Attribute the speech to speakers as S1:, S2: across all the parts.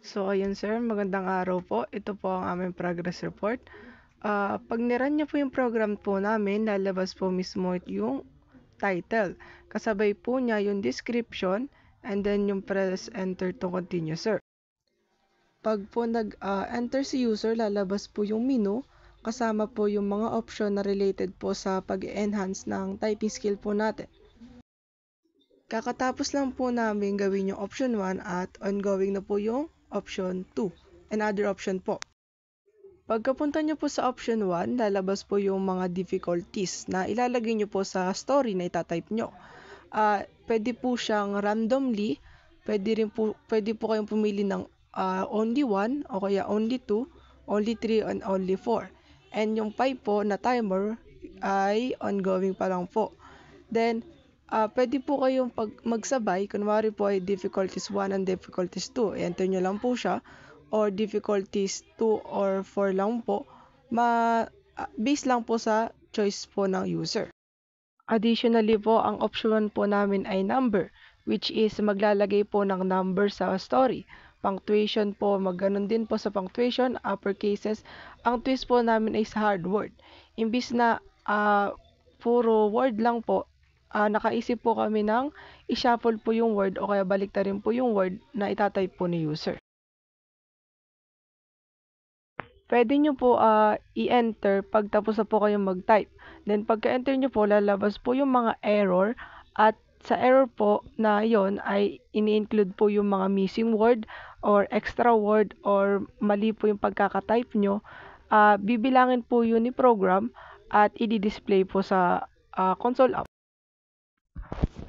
S1: So, ayun sir, magandang araw po. Ito po ang aming progress report. Pag niran niyo po yung program po namin, lalabas po mismo yung title. Kasabay po niya yung description and then yung press enter to continue, sir. Pag po nag-enter si user, lalabas po yung menu kasama po yung mga option na related po sa pag-enhance ng typing skill po natin. Kakatapos lang po namin gawin yung option 1 at ongoing na po yung option 2 and other option po. Pagkapunta nyo po sa option 1, lalabas po yung mga difficulties na ilalagay nyo po sa story na itatype nyo. Pwede po siyang randomly, pwede po kayong pumili ng only 1 o kaya only 2, only 3, and only 4. And yung 5 po na timer ay ongoing pa lang po. Then, pwede po kayong magsabay, kunwari po ay difficulties 1 and difficulties 2, enter nyo lang po siya, or difficulties 2 or 4 lang po, base lang po sa choice po ng user. Additionally po, ang option po namin ay number, which is maglalagay po ng number sa story. Punctuation po, magganon din po sa punctuation, upper cases. Ang twist po namin ay sa hard word. Imbis na puro word lang po, nakaisip po kami ng i-shuffle po yung word o kaya baliktarin po yung word na itatype po ni user. Pwede nyo po i-enter pag tapos na po kayong mag-type. Then pagka-enter nyo po, lalabas po yung mga error at sa error po na yon ay ini-include po yung mga missing word or extra word or mali po yung pagkaka-type nyo. Bibilangin po yun ni program at i-display po sa console app.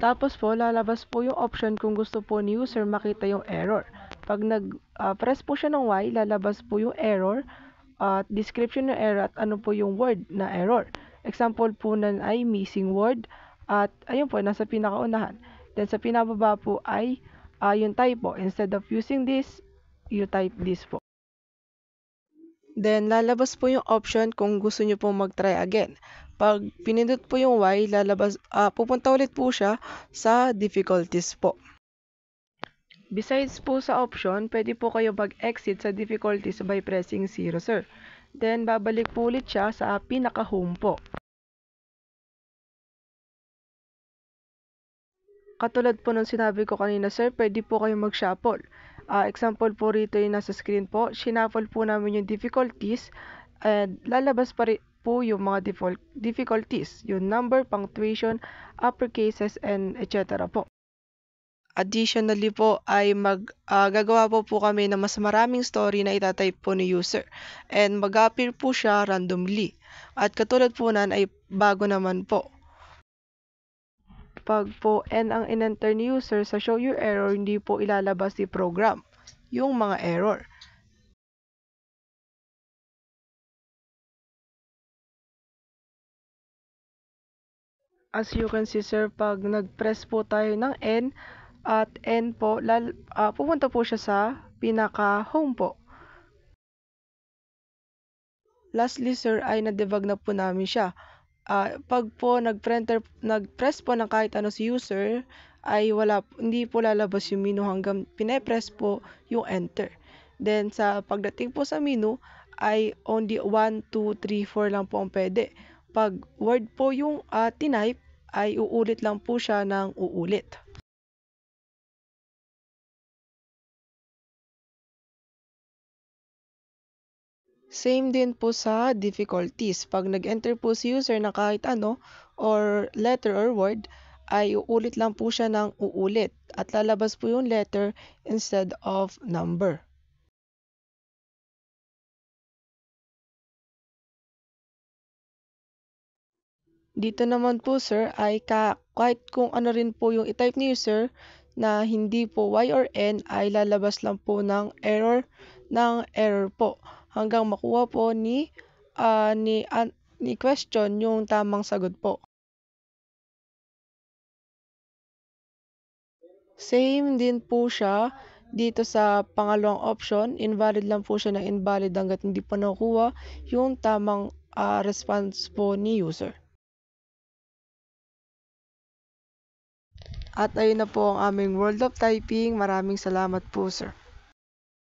S1: Tapos po, lalabas po yung option kung gusto po ni user makita yung error. Pag nag-press po siya ng Y, lalabas po yung error at description ng error at ano po yung word na error. Example po nun ay missing word at ayun po, nasa pinakaunahan. Then sa pinababa po ay yung typo. Instead of using this, you type this po. Then, lalabas po yung option kung gusto nyo pong mag-try again. Pag pinindot po yung Y, pupunta ulit po siya sa difficulties po. Besides po sa option, pwede po kayo mag-exit sa difficulties by pressing 0, sir. Then, babalik po ulit siya sa pinaka-home po. Katulad po nung sinabi ko kanina, sir, pwede po kayo mag-shuffle. Example po rito yung nasa screen po, shuffle po namin yung difficulties and lalabas pa rin po yung mga difficulties, yung number, punctuation, upper cases, and etc. po. Additionally po ay gagawa po kami ng mas maraming story na itatype po ni user and mag-appear po siya randomly. At katulad po nan ay bago naman po. Pag po N ang in-enter ni user sa show your error, hindi po ilalabas ni program yung mga error. As you can see sir, pag nag-press po tayo ng N at N po, pupunta po siya sa pinaka-home po. Lastly sir, ay na-debug na po namin siya. Pag po nag-press po ng kahit ano si user, ay hindi po lalabas yung menu hanggang pine-press po yung enter. Then sa pagdating po sa menu, ay only 1, 2, 3, 4 lang po ang pwede. Pag word po yung tinype, ay uulit lang po siya ng uulit. Same din po sa difficulties. Pag nag-enter po si user na kahit ano or letter or word, ay uulit lang po siya ng uulit at lalabas po yung letter instead of number. Dito naman po sir ay kahit kung ano rin po yung i-type ni user na hindi po Y or N ay lalabas lang po ng error po hanggang makuha po ni question yung tamang sagot po. Same din po siya dito sa pangalawang option, invalid lang po siya ng invalid hanggat hindi pa nakuha yung tamang response po ni user. At ayun na po ang aming World of Typing. Maraming salamat po, sir.